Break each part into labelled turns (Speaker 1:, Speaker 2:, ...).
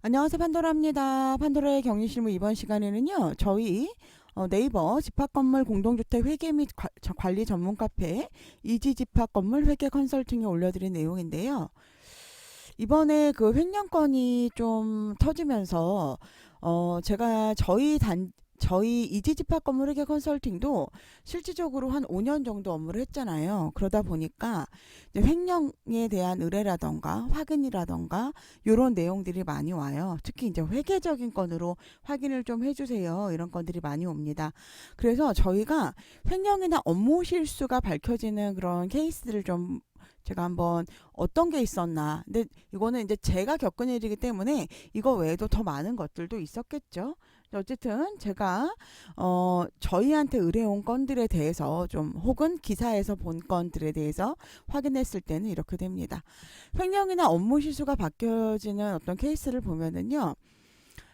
Speaker 1: 안녕하세요, 판도라입니다. 판도라의 격리실무 이번 시간에는요, 저희 네이버 집합건물 공동주택 회계 및 관리 전문 카페 이지집합건물 회계 컨설팅에 올려드린 내용인데요. 이번에 그 횡령건이 좀 터지면서 제가 저희 이지집합 건물 회계 컨설팅도 실질적으로 한 5년 정도 업무를 했잖아요. 그러다 보니까 이제 횡령에 대한 의뢰라던가 확인이라던가 이런 내용들이 많이 와요. 특히 이제 회계적인 건으로 확인을 좀 해주세요. 이런 건들이 많이 옵니다. 그래서 저희가 횡령이나 업무 실수가 밝혀지는 그런 케이스들을 좀 제가 한번 어떤 게 있었나. 근데 이거는 이제 제가 겪은 일이기 때문에 이거 외에도 더 많은 것들도 있었겠죠. 어쨌든 제가 저희한테 의뢰온 건들에 대해서 좀 혹은 기사에서 본 건들에 대해서 확인했을 때는 이렇게 됩니다. 횡령이나 업무 실수가 바뀌어지는 어떤 케이스를 보면은요.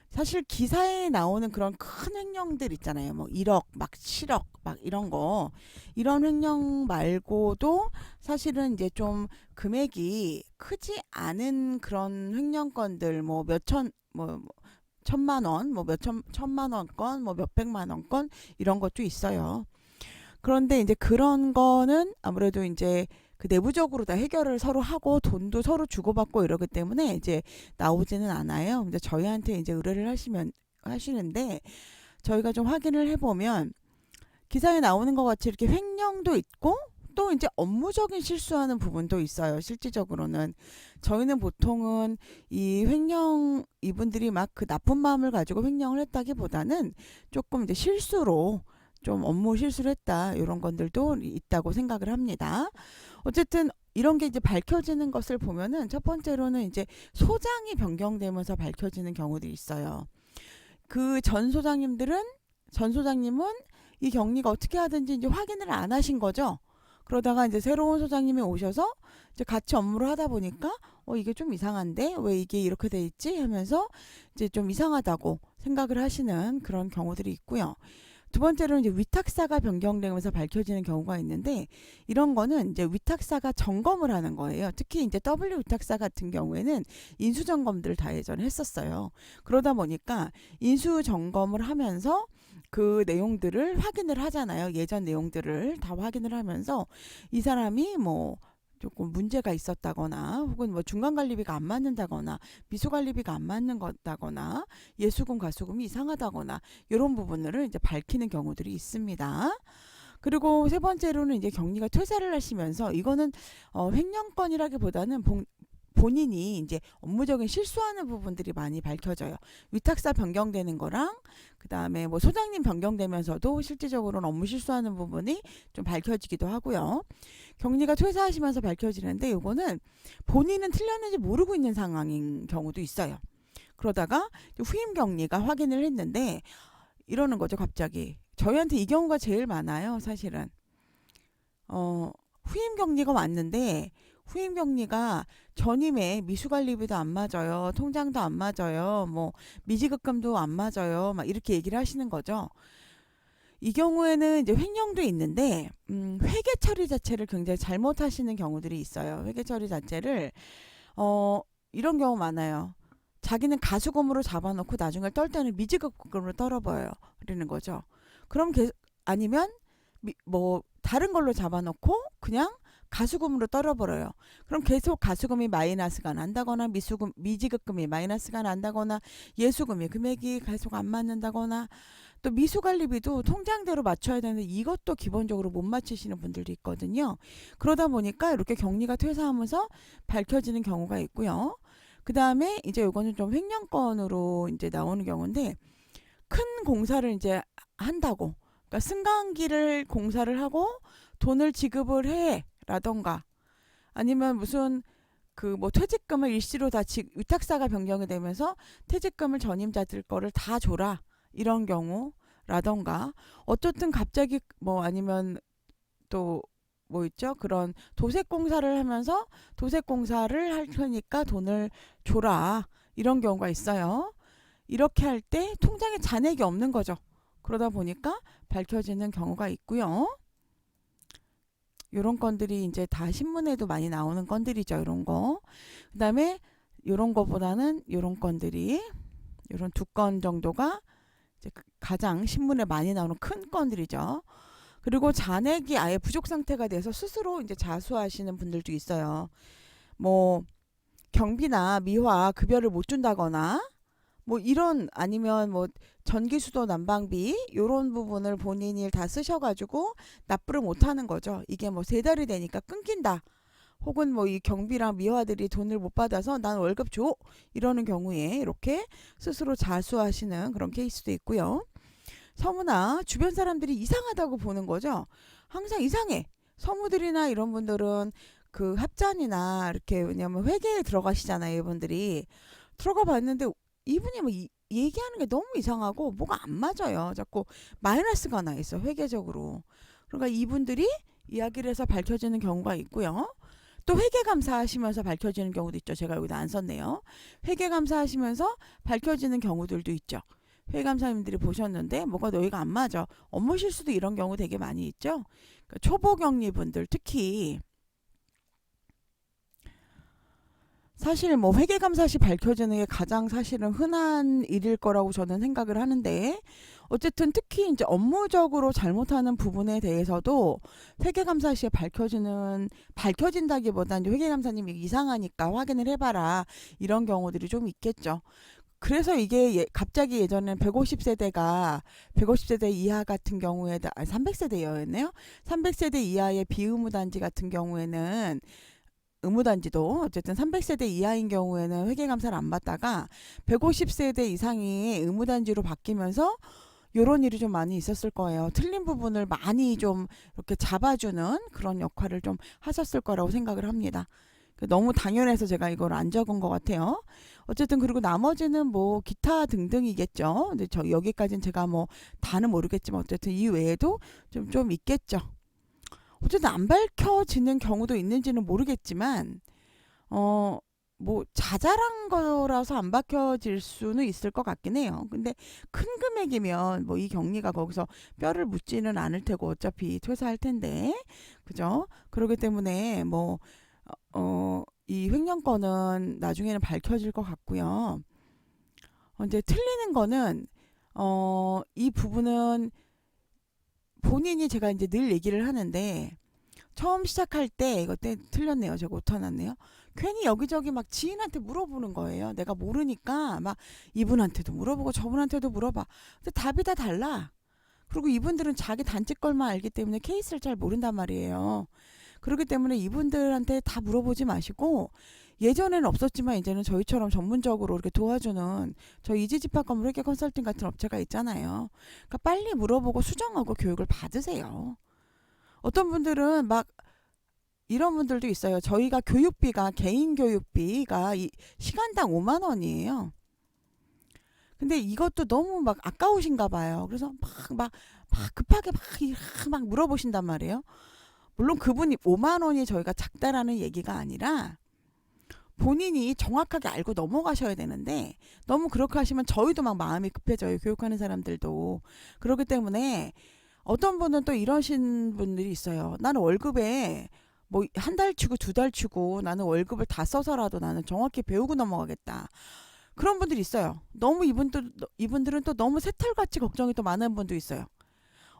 Speaker 1: 사실 기사에 나오는 그런 큰 횡령들 있잖아요. 뭐 1억, 막 7억, 막 이런 거. 이런 횡령 말고도 사실은 이제 좀 금액이 크지 않은 그런 횡령건들, 뭐 몇천, 뭐 1,000만 원, 뭐 천만 원 건, 뭐 몇백만 원 건, 이런 것도 있어요. 그런데 이제 그런 거는 아무래도 이제 그 내부적으로 다 해결을 서로 하고 돈도 서로 주고받고 이러기 때문에 이제 나오지는 않아요. 근데 저희한테 이제 의뢰를 하시는데 저희가 좀 확인을 해보면 기사에 나오는 것 같이 이렇게 횡령도 있고 또 이제 업무적인 실수하는 부분도 있어요. 실질적으로는 저희는 보통은 이 횡령 이분들이 막 그 나쁜 마음을 가지고 횡령을 했다기보다는 조금 이제 실수로 좀 업무 실수를 했다 이런 건들도 있다고 생각을 합니다. 어쨌든 이런 게 이제 밝혀지는 것을 보면은 첫 번째로는 이제 소장이 변경되면서 밝혀지는 경우들이 있어요. 그 전 소장님은 이 격리가 어떻게 하든지 이제 확인을 안 하신 거죠. 그러다가 이제 새로운 소장님이 오셔서 이제 같이 업무를 하다 보니까 이게 좀 이상한데 왜 이게 이렇게 돼 있지 하면서 이제 좀 이상하다고 생각을 하시는 그런 경우들이 있고요. 두 번째로는 이제 위탁사가 변경되면서 밝혀지는 경우가 있는데 이런 거는 이제 위탁사가 점검을 하는 거예요. 특히 이제 W 위탁사 같은 경우에는 인수 점검들을 다 예전에 했었어요. 그러다 보니까 인수 점검을 하면서 그 내용들을 확인을 하잖아요. 예전 내용들을 다 확인을 하면서 이 사람이 뭐 조금 문제가 있었다거나 혹은 뭐 중간관리비가 안 맞는다거나 미수관리비가 안 맞는 거다거나 예수금 가수금이 이상하다거나 이런 부분들을 이제 밝히는 경우들이 있습니다. 그리고 세 번째로는 이제 격리가 퇴사를 하시면서 이거는 횡령건이라기보다는 본인이 이제 업무적인 실수하는 부분들이 많이 밝혀져요. 위탁사 변경되는 거랑 그다음에 뭐 소장님 변경되면서도 실질적으로는 업무 실수하는 부분이 좀 밝혀지기도 하고요. 격리가 퇴사하시면서 밝혀지는데 이거는 본인은 틀렸는지 모르고 있는 상황인 경우도 있어요. 그러다가 후임 격리가 확인을 했는데 이러는 거죠, 갑자기. 저희한테 이 경우가 제일 많아요, 사실은. 후임 격리가 왔는데 후임 격리가 전임에 미수관리비도 안 맞아요. 통장도 안 맞아요. 뭐 미지급금도 안 맞아요. 막 이렇게 얘기를 하시는 거죠. 이 경우에는 이제 횡령도 있는데 회계 처리 자체를 굉장히 잘못하시는 경우들이 있어요. 회계 처리 자체를 어 이런 경우 많아요. 자기는 가수금으로 잡아놓고 나중에 떨 때는 미지급금으로 떨어버리는 거죠. 그럼 아니면 뭐 다른 걸로 잡아놓고 그냥 가수금으로 떨어버려요. 그럼 계속 가수금이 마이너스가 난다거나 미지급금이 마이너스가 난다거나 예수금이 금액이 계속 안 맞는다거나 또 미수관리비도 통장대로 맞춰야 되는데 이것도 기본적으로 못 맞추시는 분들도 있거든요. 그러다 보니까 이렇게 격리가 퇴사하면서 밝혀지는 경우가 있고요. 그 다음에 이제 요거는 좀 횡령건으로 이제 나오는 경우인데 큰 공사를 이제 한다고. 그러니까 승강기를 공사를 하고 돈을 지급을 해 라던가 아니면 무슨 그 뭐 퇴직금을 일시로 다 위탁사가 변경이 되면서 퇴직금을 전임자들 거를 다 줘라 이런 경우라던가 어쨌든 갑자기 뭐 아니면 또 뭐 있죠? 그런 도색공사를 하면서 도색공사를 할 테니까 돈을 줘라 이런 경우가 있어요. 이렇게 할 때 통장에 잔액이 없는 거죠. 그러다 보니까 밝혀지는 경우가 있고요. 요런 건들이 이제 다 신문에도 많이 나오는 건들이죠. 이런 거. 그다음에 요런 거보다는 요런 건들이 요런 2건 정도가 이제 가장 신문에 많이 나오는 큰 건들이죠. 그리고 잔액이 아예 부족 상태가 돼서 스스로 이제 자수하시는 분들도 있어요. 뭐 경비나 미화 급여를 못 준다거나 뭐 이런 아니면 뭐 전기수도 난방비 요런 부분을 본인이 다 쓰셔가지고 납부를 못 하는 거죠. 이게 뭐 3달이 되니까 끊긴다. 혹은 뭐 이 경비랑 미화들이 돈을 못 받아서 난 월급 줘 이러는 경우에 이렇게 스스로 자수하시는 그런 케이스도 있고요. 서무나 주변 사람들이 이상하다고 보는 거죠. 항상 이상해. 서무들이나 이런 분들은 그 합잔이나 이렇게 왜냐면 회계에 들어가시잖아요. 이분들이 들어가 봤는데 이분이 뭐 얘기하는 게 너무 이상하고 뭐가 안 맞아요. 자꾸 마이너스가 나 있어 회계적으로. 그러니까 이분들이 이야기를 해서 밝혀지는 경우가 있고요. 또 회계감사 하시면서 밝혀지는 경우도 있죠. 제가 여기다 안 썼네요. 회계감사 하시면서 밝혀지는 경우들도 있죠. 회계감사님들이 보셨는데 뭐가 너희가 안 맞아. 업무 실수도 이런 경우 되게 많이 있죠. 그러니까 초보 격리분들 특히 사실 뭐 회계감사 시 밝혀지는 게 가장 사실은 흔한 일일 거라고 저는 생각을 하는데 어쨌든 특히 이제 업무적으로 잘못하는 부분에 대해서도 회계감사 시에 밝혀진다기보다는 회계감사님이 이상하니까 확인을 해봐라 이런 경우들이 좀 있겠죠. 그래서 이게 갑자기 예전엔 150세대가 150세대 이하 같은 경우에 300세대였네요. 300세대 이하의 비의무단지 같은 경우에는 의무단지도 어쨌든 300세대 이하인 경우에는 회계감사를 안 받다가 150세대 이상이 의무단지로 바뀌면서 요런 일이 좀 많이 있었을 거예요. 틀린 부분을 많이 좀 이렇게 잡아주는 그런 역할을 좀 하셨을 거라고 생각을 합니다. 너무 당연해서 제가 이걸 안 적은 것 같아요. 어쨌든 그리고 나머지는 뭐 기타 등등이겠죠. 근데 저 여기까지는 제가 뭐 다는 모르겠지만 어쨌든 이 외에도 좀 있겠죠. 어쨌든 안 밝혀지는 경우도 있는지는 모르겠지만 뭐 자잘한 거라서 안 밝혀질 수는 있을 것 같긴 해요. 근데 큰 금액이면 뭐 이 격리가 거기서 뼈를 묻지는 않을 테고 어차피 퇴사할 텐데 그죠? 그렇기 때문에 뭐 이 횡령건은 나중에는 밝혀질 것 같고요. 이제 틀리는 거는 이 부분은 본인이 제가 이제 늘 얘기를 하는데 처음 시작할 때 이것 때 틀렸네요. 제가 오타났네요. 괜히 여기저기 막 지인한테 물어보는 거예요. 내가 모르니까 막 이분한테도 물어보고 저분한테도 물어봐. 근데 답이 다 달라. 그리고 이분들은 자기 단지 걸만 알기 때문에 케이스를 잘 모른단 말이에요. 그렇기 때문에 이분들한테 다 물어보지 마시고 예전에는 없었지만 이제는 저희처럼 전문적으로 이렇게 도와주는 저 이지집합건물 회계 컨설팅 같은 업체가 있잖아요. 그러니까 빨리 물어보고 수정하고 교육을 받으세요. 어떤 분들은 막 이런 분들도 있어요. 저희가 교육비가 개인 교육비가 시간당 5만 원이에요. 근데 이것도 너무 막 아까우신가 봐요. 그래서 막 급하게 막 물어보신단 말이에요. 물론 그분이 5만 원이 저희가 작다라는 얘기가 아니라 본인이 정확하게 알고 넘어가셔야 되는데 너무 그렇게 하시면 저희도 막 마음이 급해져요. 교육하는 사람들도. 그렇기 때문에 어떤 분은 또 이러신 분들이 있어요. 나는 월급에 뭐 한 달 치고 2달 치고 나는 월급을 다 써서라도 나는 정확히 배우고 넘어가겠다. 그런 분들이 있어요. 너무 이분들은 또 너무 새털같이 걱정이 또 많은 분도 있어요.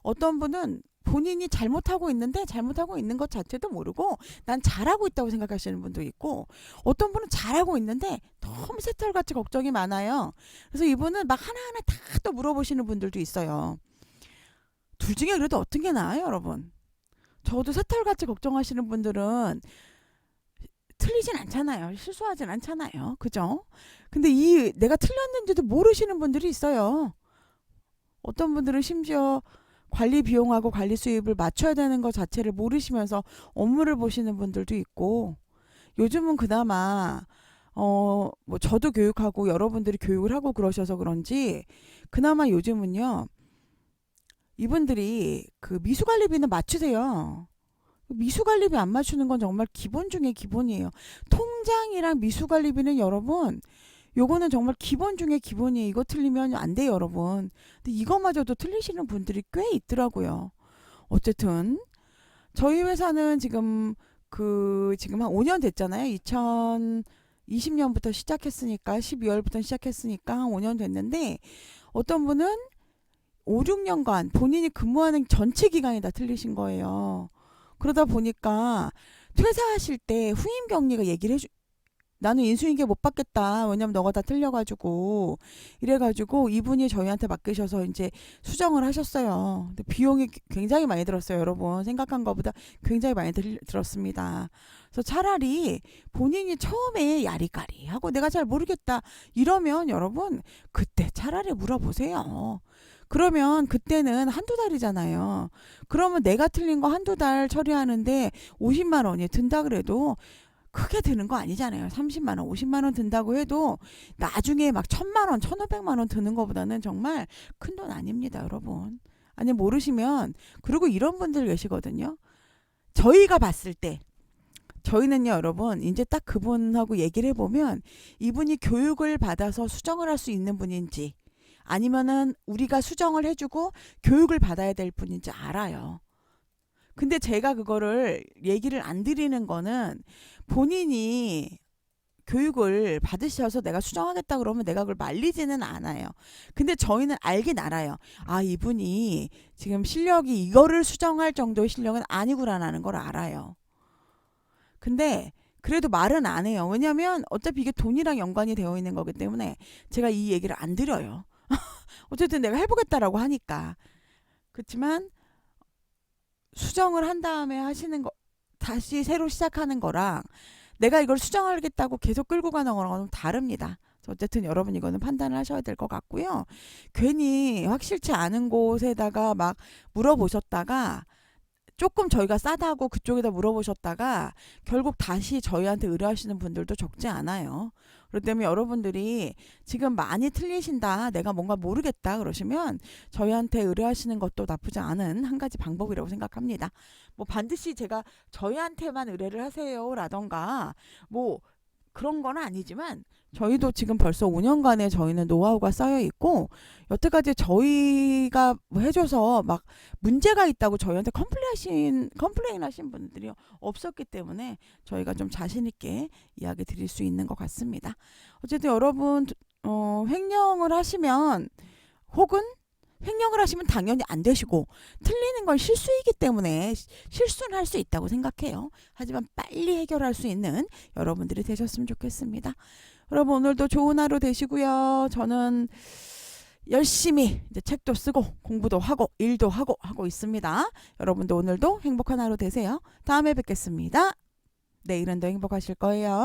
Speaker 1: 어떤 분은 본인이 잘못하고 있는데 잘못하고 있는 것 자체도 모르고 난 잘하고 있다고 생각하시는 분도 있고 어떤 분은 잘하고 있는데 너무 새털같이 걱정이 많아요. 그래서 이분은 막 하나하나 다 또 물어보시는 분들도 있어요. 둘 중에 그래도 어떤 게 나아요, 여러분? 저도 새털같이 걱정하시는 분들은 틀리진 않잖아요. 실수하진 않잖아요. 그죠? 근데 이 내가 틀렸는지도 모르시는 분들이 있어요. 어떤 분들은 심지어 관리 비용하고 관리 수입을 맞춰야 되는 것 자체를 모르시면서 업무를 보시는 분들도 있고 요즘은 그나마 뭐 저도 교육하고 여러분들이 교육을 하고 그러셔서 그런지 그나마 요즘은요 이분들이 그 미수관리비는 맞추세요. 미수관리비 안 맞추는 건 정말 기본 중에 기본이에요. 통장이랑 미수관리비는 여러분 요거는 정말 기본 중에 기본이에요. 이거 틀리면 안 돼요, 여러분. 근데 이거마저도 틀리시는 분들이 꽤 있더라고요. 어쨌든 저희 회사는 지금 한 5년 됐잖아요. 20년부터 시작했으니까 12월부터 시작했으니까 한 5년 됐는데 어떤 분은 5, 6년간 본인이 근무하는 전체 기간이 다 틀리신 거예요. 그러다 보니까 퇴사하실 때 후임 경리가 얘기를 나는 인수인계 못 받겠다. 왜냐면 너가 다 틀려가지고 이래가지고 이분이 저희한테 맡기셔서 이제 수정을 하셨어요. 근데 비용이 굉장히 많이 들었어요, 여러분. 생각한 것보다 굉장히 많이 들었습니다. 그래서 차라리 본인이 처음에 야리까리 하고 내가 잘 모르겠다 이러면 여러분 그때 차라리 물어보세요. 그러면 그때는 한두 달이잖아요. 그러면 내가 틀린 거 한두 달 처리하는데 50만 원이 든다 그래도 크게 드는 거 아니잖아요. 30만 원, 50만 원 든다고 해도 나중에 막 1000만 원, 1500만 원 드는 것보다는 정말 큰 돈 아닙니다, 여러분. 아니 모르시면 그리고 이런 분들 계시거든요. 저희가 봤을 때 저희는요, 여러분, 이제 딱 그분하고 얘기를 해보면 이분이 교육을 받아서 수정을 할 수 있는 분인지 아니면은 우리가 수정을 해주고 교육을 받아야 될 분인지 알아요. 근데 제가 그거를 얘기를 안 드리는 거는 본인이 교육을 받으셔서 내가 수정하겠다 그러면 내가 그걸 말리지는 않아요. 근데 저희는 알긴 알아요. 아, 이분이 지금 실력이 이거를 수정할 정도의 실력은 아니구나라는 걸 알아요. 근데 그래도 말은 안 해요. 왜냐면 어차피 이게 돈이랑 연관이 되어 있는 거기 때문에 제가 이 얘기를 안 드려요. 어쨌든 내가 해보겠다라고 하니까. 그렇지만 수정을 한 다음에 하시는 거 다시 새로 시작하는 거랑 내가 이걸 수정하겠다고 계속 끌고 가는 거랑 좀 다릅니다. 어쨌든 여러분 이거는 판단을 하셔야 될 것 같고요. 괜히 확실치 않은 곳에다가 막 물어보셨다가 조금 저희가 싸다고 그쪽에다 물어보셨다가 결국 다시 저희한테 의뢰하시는 분들도 적지 않아요. 그렇기 때문에 여러분들이 지금 많이 틀리신다, 내가 뭔가 모르겠다 그러시면 저희한테 의뢰하시는 것도 나쁘지 않은 한 가지 방법이라고 생각합니다. 뭐 반드시 제가 저희한테만 의뢰를 하세요라던가 뭐 그런 건 아니지만 저희도 지금 벌써 5년간의 저희는 노하우가 쌓여 있고 여태까지 저희가 뭐 해줘서 막 문제가 있다고 저희한테 컴플레인 하신 분들이 없었기 때문에 저희가 좀 자신 있게 이야기 드릴 수 있는 것 같습니다. 어쨌든 여러분 횡령을 하시면 혹은 횡령을 하시면 당연히 안 되시고 틀리는 건 실수이기 때문에 실수는 할 수 있다고 생각해요. 하지만 빨리 해결할 수 있는 여러분들이 되셨으면 좋겠습니다. 여러분 오늘도 좋은 하루 되시고요. 저는 열심히 이제 책도 쓰고 공부도 하고 일도 하고 있습니다. 여러분도 오늘도 행복한 하루 되세요. 다음에 뵙겠습니다. 내일은 더 행복하실 거예요.